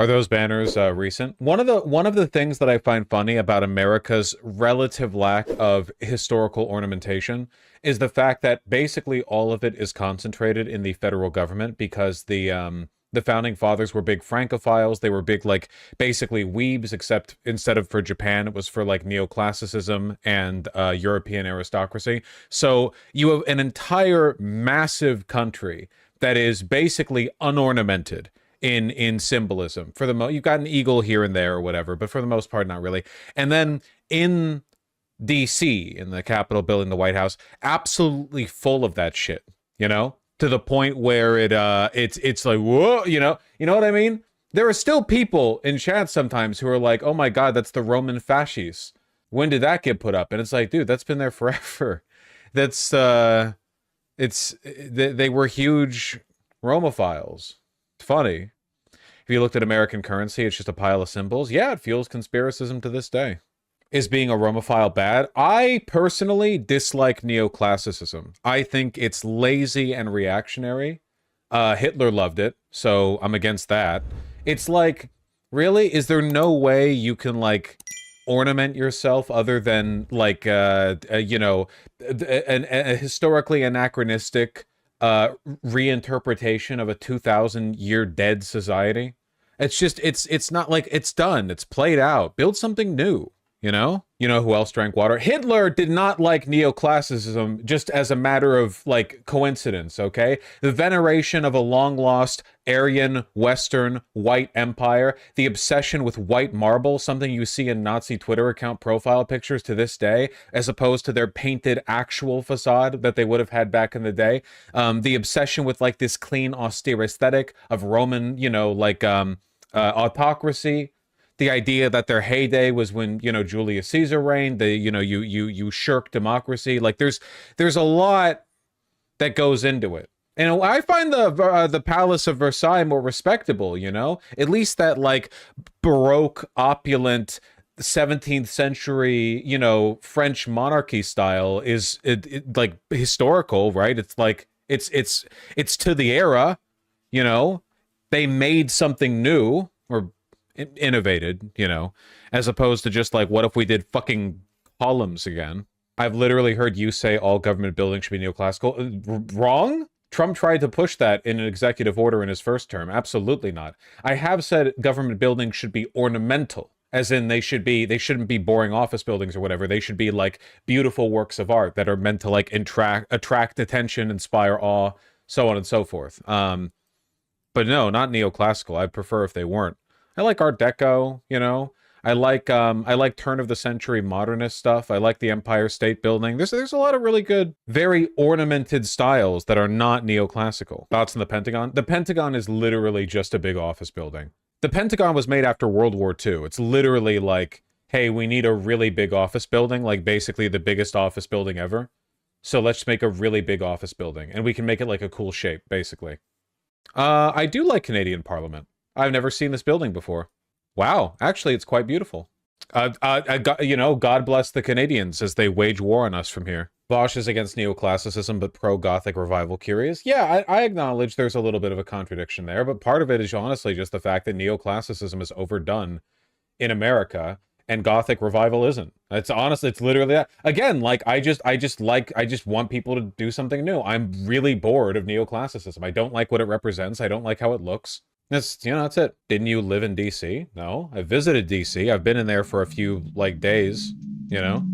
Are those banners recent? One of the things that I find funny about America's relative lack of historical ornamentation is the fact that basically all of it is concentrated in the federal government because the founding fathers were big Francophiles. They were big, like, basically weebs, except instead of for Japan, it was for like neoclassicism and European aristocracy. So you have an entire massive country that is basically unornamented in symbolism. For the you've got an eagle here and there or whatever, but for the most part, not really. And then in DC, in the Capitol building, the White House, absolutely full of that shit, you know, to the point where it's like, whoa, you know what I mean? There are still people in chat sometimes who are like, oh my God, that's the Roman fasces. When did that get put up? And it's like, dude, that's been there forever. That's they were huge Romophiles. It's funny. If you looked at American currency, it's just a pile of symbols. Yeah, it fuels conspiracism to this day. Is being a Romophile bad? I personally dislike neoclassicism. I think it's lazy and reactionary. Hitler loved it, so I'm against that. It's like, really? Is there no way you can, like, ornament yourself other than, like, you know, a historically anachronistic reinterpretation of a 2,000-year dead society? It's just, it's not like it's done. It's played out. Build something new, you know? You know who else drank water? Hitler did not like neoclassicism just as a matter of, like, coincidence, okay? The veneration of a long-lost Aryan, Western, white empire, the obsession with white marble, something you see in Nazi Twitter account profile pictures to this day, as opposed to their painted actual facade that they would have had back in the day. The obsession with, like, this clean, austere aesthetic of Roman, you know, like, autocracy. The idea that their heyday was when, you know, Julius Caesar reigned. The, you know, you shirk democracy. Like, there's a lot that goes into it. And I find the Palace of Versailles more respectable, you know? At least that, like, Baroque, opulent 17th century, you know, French monarchy style is like historical, right? It's like it's to the era, you know? They made something new, or innovated, you know, as opposed to just like, what if we did fucking columns again? I've literally heard you say all government buildings should be neoclassical. Wrong? Trump tried to push that in an executive order in his first term. Absolutely not. I have said government buildings should be ornamental, as in they shouldn't be boring office buildings or whatever. They should be like beautiful works of art that are meant to like attract attention, inspire awe, so on and so forth. But no, not neoclassical. I'd prefer if they weren't. I like Art Deco, you know. I like turn of the century modernist stuff. I like the Empire State Building. There's a lot of really good, very ornamented styles that are not neoclassical. Thoughts on the Pentagon? The Pentagon is literally just a big office building. The Pentagon was made after World War II. It's literally like, hey, we need a really big office building, like basically the biggest office building ever. So let's make a really big office building, and we can make it like a cool shape, basically. I do like Canadian Parliament. I've never seen this building before. Wow, actually, it's quite beautiful. You know, God bless the Canadians as they wage war on us from here. Vaush is against neoclassicism, but pro-Gothic revival curious. Yeah, I acknowledge there's a little bit of a contradiction there, but part of it is honestly just the fact that neoclassicism is overdone in America, and Gothic revival isn't. It's honestly, it's literally that. Again, like, I just want people to do something new. I'm really bored of neoclassicism. I don't like what it represents. I don't like how it looks. That's, you know, that's it. Didn't you live in DC? No, I visited DC. I've been in there for a few, like, days, you know?